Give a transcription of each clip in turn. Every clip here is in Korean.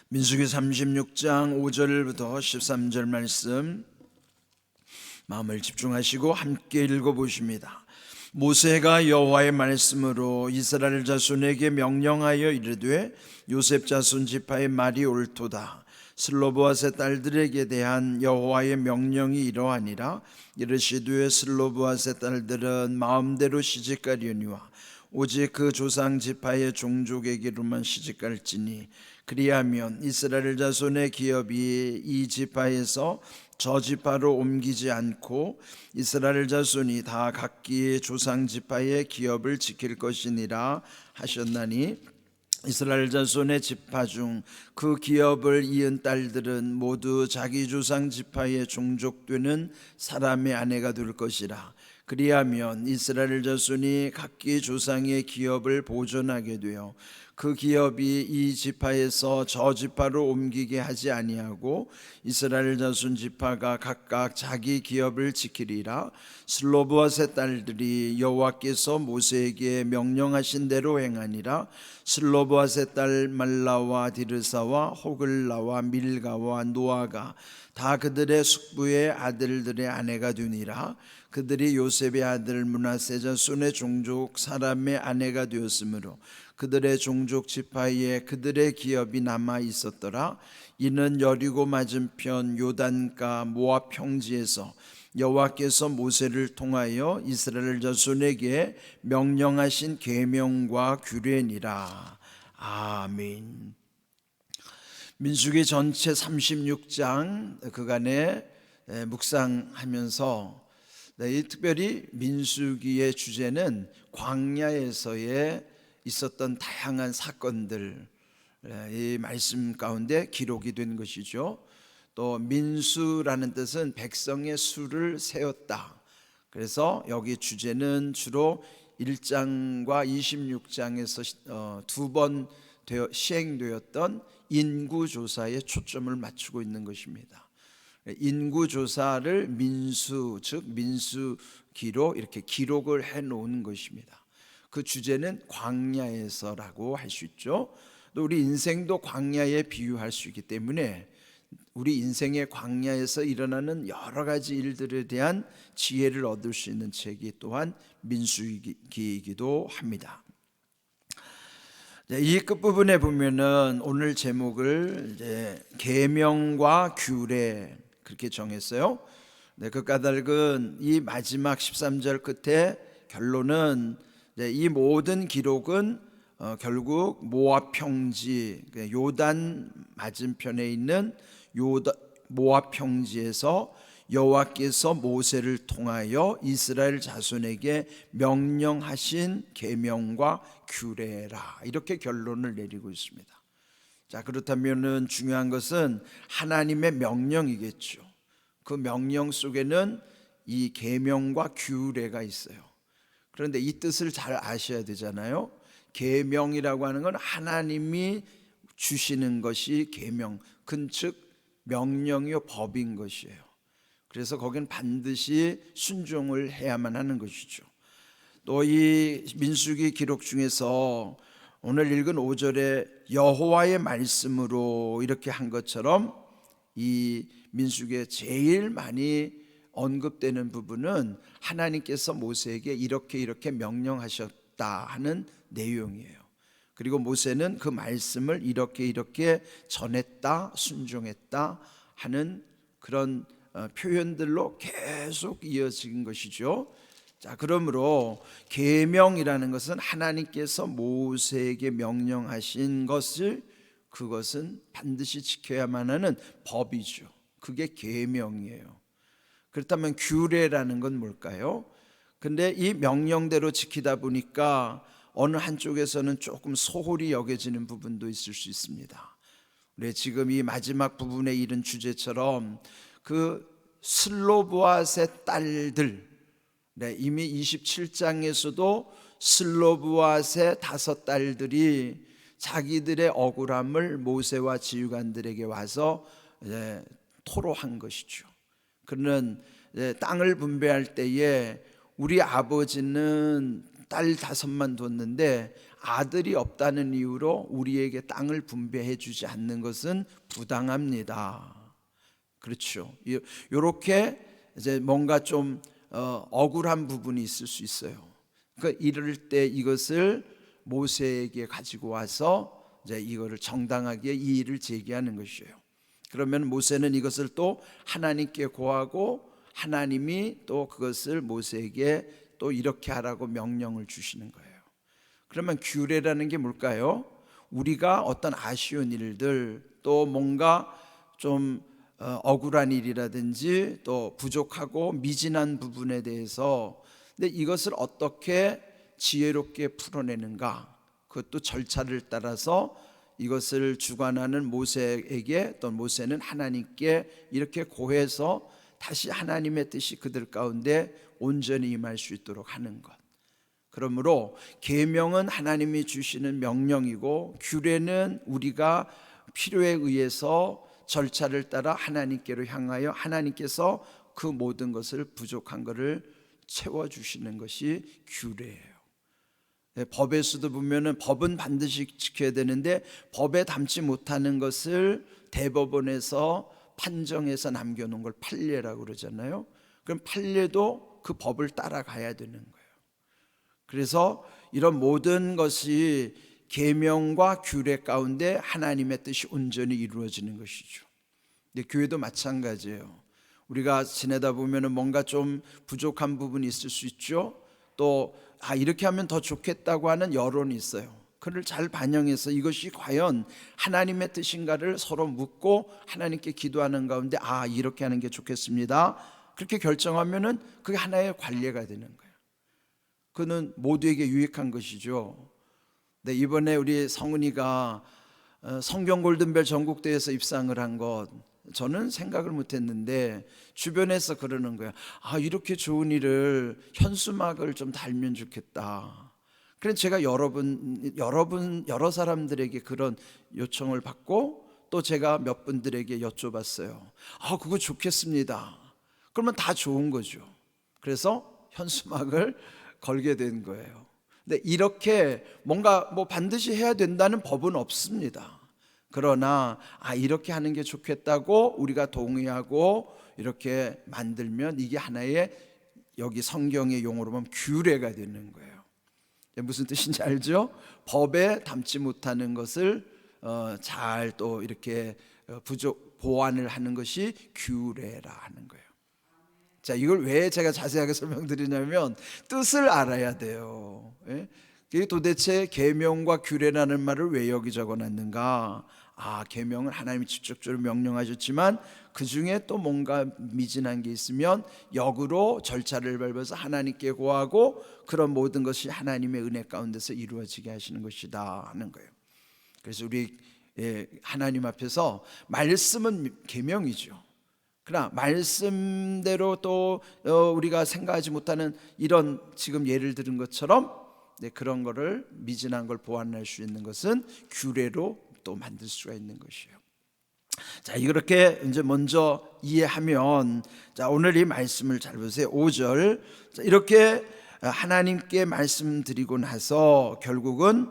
민수기 36장 5절부터 13절 말씀 마음을 집중하시고 함께 읽어보십니다. 모세가 여호와의 말씀으로 이스라엘 자손에게 명령하여 이르되 요셉 자손 지파의 말이 옳도다. 슬로브앗의 딸들에게 대한 여호와의 명령이 이러하니라. 이르시되 슬로브앗의 딸들은 마음대로 시집가려니와 오직 그 조상 지파의 종족에게로만 시집갈지니 그리하면 이스라엘 자손의 기업이 이 지파에서 저 지파로 옮기지 않고 이스라엘 자손이 다 각기 조상 지파의 기업을 지킬 것이니라 하셨나니 이스라엘 자손의 지파 중 그 기업을 이은 딸들은 모두 자기 조상 지파의 종족되는 사람의 아내가 될 것이라. 그리하면 이스라엘 자손이 각기 조상의 기업을 보존하게 되어 그 기업이 이 지파에서 저 지파로 옮기게 하지 아니하고 이스라엘 자손 지파가 각각 자기 기업을 지키리라. 슬로브앗의 딸들이 여호와께서 모세에게 명령하신 대로 행하니라. 슬로브앗의 딸 말라와 디르사와 호글라와 밀가와 노아가 다 그들의 숙부의 아들들의 아내가 되니라. 그들이 요셉의 아들 므낫세 자손의 종족 사람의 아내가 되었으므로 그들의 종족 지파에 그들의 기업이 남아 있었더라. 이는 여리고 맞은편 요단가 모압 평지에서 여호와께서 모세를 통하여 이스라엘 자손에게 명령하신 계명과 규례니라. 아멘. 민수기 전체 36장 그간에 묵상하면서 이 특별히 민수기의 주제는 광야에서의 있었던 다양한 사건들, 이 말씀 가운데 기록이 된 것이죠. 또 민수라는 뜻은 백성의 수를 세웠다. 그래서 여기 주제는 주로 1장과 26장에서 두 번 시행되었던 인구조사에 초점을 맞추고 있는 것입니다. 인구조사를 민수, 즉 민수기로 이렇게 기록을 해놓은 것입니다. 그 주제는 광야에서라고 할 수 있죠. 또 우리 인생도 광야에 비유할 수 있기 때문에 우리 인생의 광야에서 일어나는 여러 가지 일들에 대한 지혜를 얻을 수 있는 책이 또한 민수기이기도 합니다. 이 끝부분에 보면은 오늘 제목을 계명과 규례 그렇게 정했어요. 그 까닭은 이 마지막 13절 끝에 결론은 이 모든 기록은 결국 모압 평지 요단 맞은편에 있는 모압 평지에서 여호와께서 모세를 통하여 이스라엘 자손에게 명령하신 계명과 규례라 이렇게 결론을 내리고 있습니다. 자, 그렇다면은 중요한 것은 하나님의 명령이겠죠. 그 명령 속에는 이 계명과 규례가 있어요. 그런데 이 뜻을 잘 아셔야 되잖아요. 계명이라고 하는 건 하나님이 주시는 것이 계명, 즉 명령이요 법인 것이에요. 그래서 거긴 반드시 순종을 해야만 하는 것이죠. 또 이 민수기 기록 중에서 오늘 읽은 5절에 여호와의 말씀으로 이렇게 한 것처럼 이 민수기에 제일 많이 언급되는 부분은 하나님께서 모세에게 이렇게 명령하셨다 하는 내용이에요. 그리고 모세는 그 말씀을 이렇게 전했다, 순종했다 하는 그런 표현들로 계속 이어진 것이죠. 자, 그러므로 계명이라는 것은 하나님께서 모세에게 명령하신 것을 그것은 반드시 지켜야만 하는 법이죠. 그게 계명이에요. 그렇다면 규례라는 건 뭘까요? 근데 이 명령대로 지키다 보니까 어느 한쪽에서는 조금 소홀히 여겨지는 부분도 있을 수 있습니다. 우리 지금 이 마지막 부분에 이른 주제처럼 그 슬로브앗의 딸들, 이미 27장에서도 슬로브앗의 5딸들이 자기들의 억울함을 모세와 지휘관들에게 와서 토로한 것이죠. 그는 땅을 분배할 때에 우리 아버지는 딸 5만 뒀는데 아들이 없다는 이유로 우리에게 땅을 분배해 주지 않는 것은 부당합니다. 그렇죠. 이렇게 이제 뭔가 좀 억울한 부분이 있을 수 있어요. 그러니까 이럴 때 이것을 모세에게 가지고 와서 이제 이거를 정당하게 이의를 제기하는 것이에요. 그러면 모세는 이것을 또 하나님께 고하고 하나님이 또 그것을 모세에게 또 이렇게 하라고 명령을 주시는 거예요. 그러면 규례라는 게 뭘까요? 우리가 어떤 아쉬운 일들, 또 뭔가 좀 억울한 일이라든지 또 부족하고 미진한 부분에 대해서, 근데 이것을 어떻게 지혜롭게 풀어내는가, 그것도 절차를 따라서 이것을 주관하는 모세에게, 또 모세는 하나님께 이렇게 고해서 다시 하나님의 뜻이 그들 가운데 온전히 임할 수 있도록 하는 것. 그러므로 계명은 하나님이 주시는 명령이고, 규례는 우리가 필요에 의해서 절차를 따라 하나님께로 향하여 하나님께서 그 모든 것을 부족한 것을 채워주시는 것이 규례예요. 법에서도 보면은 법은 반드시 지켜야 되는데 법에 담지 못하는 것을 대법원에서 판정해서 남겨놓은 걸 판례라고 그러잖아요. 그럼 판례도 그 법을 따라가야 되는 거예요. 그래서 이런 모든 것이 계명과 규례 가운데 하나님의 뜻이 온전히 이루어지는 것이죠. 근데 교회도 마찬가지예요. 우리가 지내다 보면은 뭔가 좀 부족한 부분이 있을 수 있죠. 또 이렇게 하면 더 좋겠다고 하는 여론이 있어요. 그를 잘 반영해서 이것이 과연 하나님의 뜻인가를 서로 묻고 하나님께 기도하는 가운데 이렇게 하는 게 좋겠습니다, 그렇게 결정하면은 그게 하나의 관례가 되는 거예요. 그는 모두에게 유익한 것이죠. 네, 이번에 우리 성은이가 성경 골든벨 전국대회에서 입상을 한 것, 저는 생각을 못했는데 주변에서 그러는 거예요. 이렇게 좋은 일을 현수막을 좀 달면 좋겠다. 그래서 제가 여러 사람들에게 그런 요청을 받고, 또 제가 몇 분들에게 여쭤봤어요. 그거 좋겠습니다. 그러면 다 좋은 거죠. 그래서 현수막을 걸게 된 거예요. 근데 이렇게 뭔가 반드시 해야 된다는 법은 없습니다. 그러나 이렇게 하는 게 좋겠다고 우리가 동의하고 이렇게 만들면 이게 하나의, 여기 성경의 용어로 보면 규례가 되는 거예요. 무슨 뜻인지 알죠? 법에 담지 못하는 것을 잘 또 이렇게 보완을 하는 것이 규례라 하는 거예요. 자, 이걸 왜 제가 자세하게 설명드리냐면 뜻을 알아야 돼요. 이게 도대체 계명과 규례라는 말을 왜 여기 적어놨는가? 계명은 하나님이 직접적으로 명령하셨지만 그 중에 또 뭔가 미진한 게 있으면 역으로 절차를 밟아서 하나님께 고하고, 그런 모든 것이 하나님의 은혜 가운데서 이루어지게 하시는 것이다 하는 거예요. 그래서 우리 하나님 앞에서 말씀은 계명이죠. 그러나 말씀대로 또 우리가 생각하지 못하는 이런 지금 예를 들은 것처럼 그런 거를 미진한 걸 보완할 수 있는 것은 규례로 또 만들 수가 있는 것이에요. 자, 이렇게 이제 먼저 이해하면, 자, 오늘 이 말씀을 잘 보세요. 5절. 자, 이렇게 하나님께 말씀드리고 나서 결국은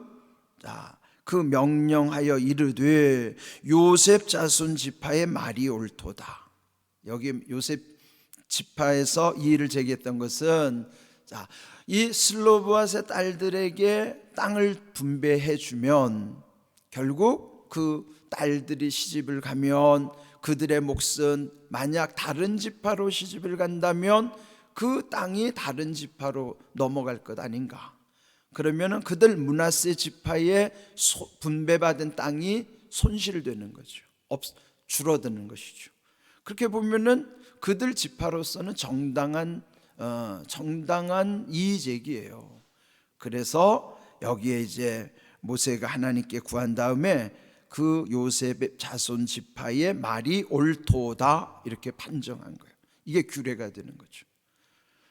그 명령하여 이르되 요셉 자손 지파의 말이 옳도다. 여기 요셉 지파에서 이 일을 제기했던 것은, 이 슬로브앗의 딸들에게 땅을 분배해 주면 결국 그 딸들이 시집을 가면 그들의 몫은, 만약 다른 지파로 시집을 간다면 그 땅이 다른 지파로 넘어갈 것 아닌가. 그러면은 그들 므낫세 지파에 분배받은 땅이 손실되는 거죠. 줄어드는 것이죠. 그렇게 보면은 그들 지파로서는 정당한 이의제기예요. 그래서 여기에 이제 모세가 하나님께 구한 다음에 그 요셉의 자손 지파의 말이 옳도다 이렇게 판정한 거예요. 이게 규례가 되는 거죠.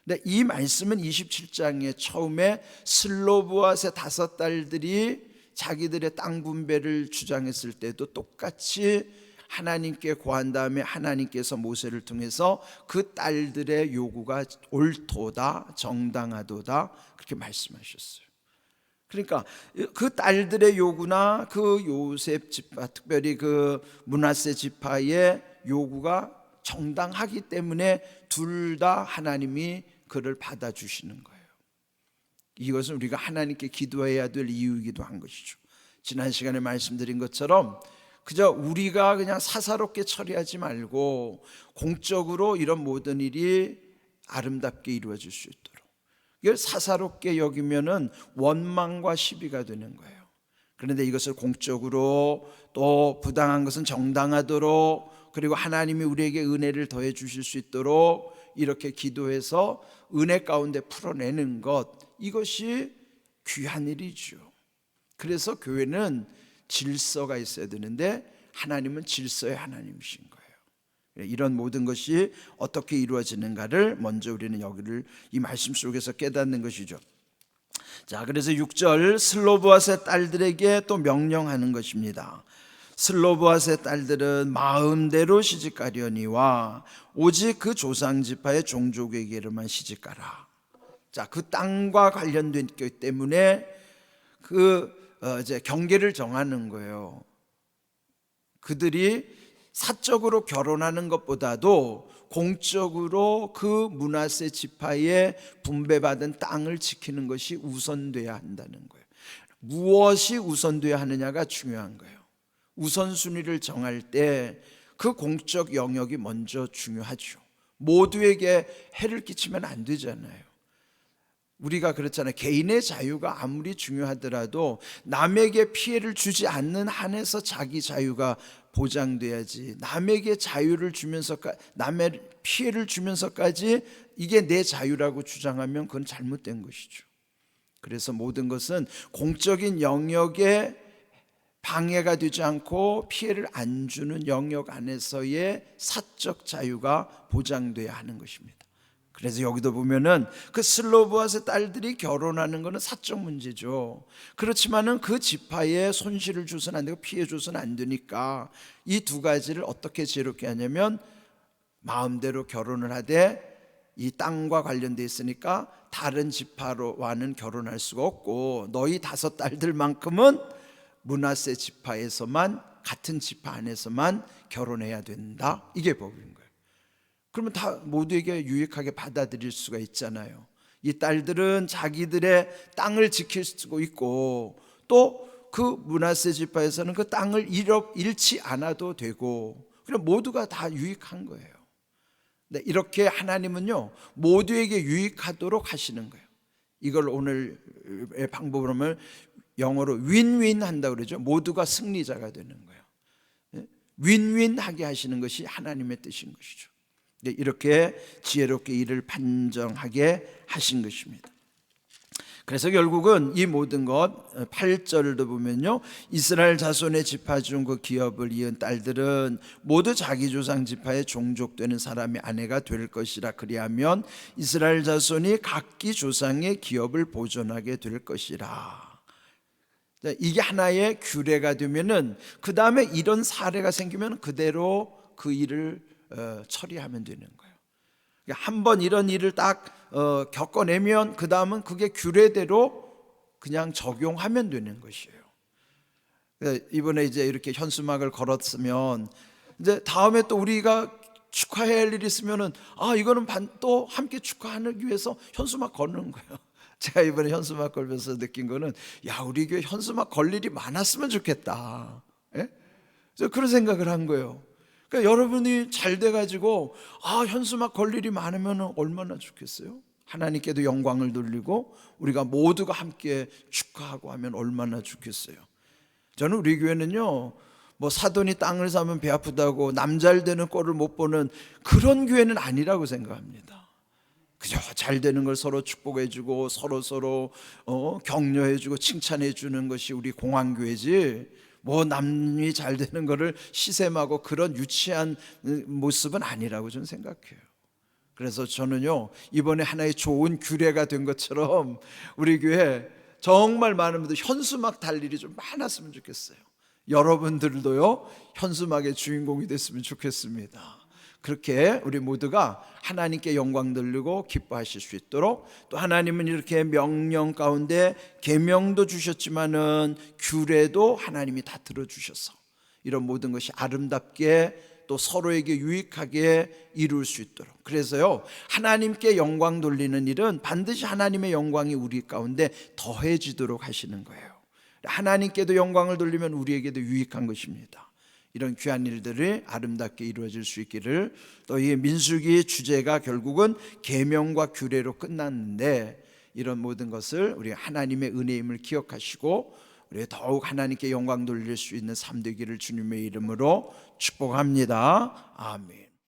근데 이 말씀은 27장에 처음에 슬로브앗의 5딸들이 자기들의 땅 분배를 주장했을 때도 똑같이 하나님께 고한 다음에 하나님께서 모세를 통해서 그 딸들의 요구가 옳도다, 정당하도다 그렇게 말씀하셨어요. 그러니까 그 딸들의 요구나 그 요셉 지파, 특별히 그 므낫세 지파의 요구가 정당하기 때문에 둘 다 하나님이 그를 받아주시는 거예요. 이것은 우리가 하나님께 기도해야 될 이유이기도 한 것이죠. 지난 시간에 말씀드린 것처럼 그저 우리가 그냥 사사롭게 처리하지 말고 공적으로 이런 모든 일이 아름답게 이루어질 수 있도록, 이걸 사사롭게 여기면은 원망과 시비가 되는 거예요. 그런데 이것을 공적으로, 또 부당한 것은 정당하도록, 그리고 하나님이 우리에게 은혜를 더해 주실 수 있도록 이렇게 기도해서 은혜 가운데 풀어내는 것, 이것이 귀한 일이죠. 그래서 교회는 질서가 있어야 되는데 하나님은 질서의 하나님이신 거예요. 이런 모든 것이 어떻게 이루어지는가를 먼저 우리는 여기를 이 말씀 속에서 깨닫는 것이죠. 자, 그래서 6절 슬로보앗의 딸들에게 또 명령하는 것입니다. 슬로보앗의 딸들은 마음대로 시집가려니와 오직 그 조상 지파의 종족에게로만 시집가라. 자, 그 땅과 관련됐기 때문에 이제 경계를 정하는 거예요. 그들이 사적으로 결혼하는 것보다도 공적으로 그 므낫세 지파에 분배받은 땅을 지키는 것이 우선돼야 한다는 거예요. 무엇이 우선돼야 하느냐가 중요한 거예요. 우선순위를 정할 때 그 공적 영역이 먼저 중요하죠. 모두에게 해를 끼치면 안 되잖아요. 우리가 그렇잖아요. 개인의 자유가 아무리 중요하더라도 남에게 피해를 주지 않는 한에서 자기 자유가 보장돼야지, 남에게 자유를 주면서까지, 남의 피해를 주면서까지 이게 내 자유라고 주장하면 그건 잘못된 것이죠. 그래서 모든 것은 공적인 영역에 방해가 되지 않고 피해를 안 주는 영역 안에서의 사적 자유가 보장돼야 하는 것입니다. 그래서 여기도 보면은 그 슬로보앗의 딸들이 결혼하는 것은 사적 문제죠. 그렇지만은 그 지파에 손실을 줘서는 안 되고 피해 줘서는 안 되니까 이 두 가지를 어떻게 지혜롭게 하냐면, 마음대로 결혼을 하되 이 땅과 관련돼 있으니까 다른 지파와는 결혼할 수가 없고 너희 5 딸들만큼은 므낫세 지파에서만, 같은 지파 안에서만 결혼해야 된다. 이게 법인 거예요. 그러면 다 모두에게 유익하게 받아들일 수가 있잖아요. 이 딸들은 자기들의 땅을 지킬 수도 있고, 또 그 므낫세 지파에서는 그 땅을 잃지 않아도 되고, 그럼 모두가 다 유익한 거예요. 이렇게 하나님은요 모두에게 유익하도록 하시는 거예요. 이걸 오늘의 방법으로 하면 영어로 윈윈 한다고 그러죠. 모두가 승리자가 되는 거예요. 윈윈하게 하시는 것이 하나님의 뜻인 것이죠. 이렇게 지혜롭게 일을 판정하게 하신 것입니다. 그래서 결국은 이 모든 것 8절도 보면요, 이스라엘 자손의 지파 중 그 기업을 이은 딸들은 모두 자기 조상 지파의 종족되는 사람의 아내가 될 것이라. 그리하면 이스라엘 자손이 각기 조상의 기업을 보존하게 될 것이라. 이게 하나의 규례가 되면은 그 다음에 이런 사례가 생기면 그대로 그 일을 처리하면 되는 거예요. 한번 이런 일을 딱 겪어내면 그 다음은 그게 규례대로 그냥 적용하면 되는 것이에요. 이번에 이제 이렇게 현수막을 걸었으면 이제 다음에 또 우리가 축하해야 할 일이 있으면은 이거는 또 함께 축하하기 위해서 현수막 거는 거예요. 제가 이번에 현수막 걸면서 느낀 거는, 우리 교회 현수막 걸 일이 많았으면 좋겠다. 예? 그래서 그런 생각을 한 거예요. 그러니까 여러분이 잘 돼가지고 현수막 걸 일이 많으면 얼마나 좋겠어요. 하나님께도 영광을 돌리고 우리가 모두가 함께 축하하고 하면 얼마나 좋겠어요. 저는 우리 교회는요, 뭐 사돈이 땅을 사면 배 아프다고 남 잘 되는 꼴을 못 보는 그런 교회는 아니라고 생각합니다. 그저 잘 되는 걸 서로 축복해주고 서로 격려해주고 칭찬해주는 것이 우리 공항교회지, 뭐 남이 잘 되는 거를 시샘하고 그런 유치한 모습은 아니라고 저는 생각해요. 그래서 저는요, 이번에 하나의 좋은 규례가 된 것처럼 우리 교회 정말 많은 분들 현수막 달 일이 좀 많았으면 좋겠어요. 여러분들도요 현수막의 주인공이 됐으면 좋겠습니다. 그렇게 우리 모두가 하나님께 영광 돌리고 기뻐하실 수 있도록, 또 하나님은 이렇게 명령 가운데 계명도 주셨지만은 규례도 하나님이 다 들어주셔서 이런 모든 것이 아름답게 또 서로에게 유익하게 이룰 수 있도록, 그래서요 하나님께 영광 돌리는 일은 반드시 하나님의 영광이 우리 가운데 더해지도록 하시는 거예요. 하나님께도 영광을 돌리면 우리에게도 유익한 것입니다. 이런 귀한 일들이 아름답게 이루어질 수 있기를, 또 이 민수기 주제가 결국은 계명과 규례로 끝났는데 이런 모든 것을 우리 하나님의 은혜임을 기억하시고 우리 더욱 하나님께 영광 돌릴 수 있는 삶 되기를 주님의 이름으로 축복합니다. 아멘.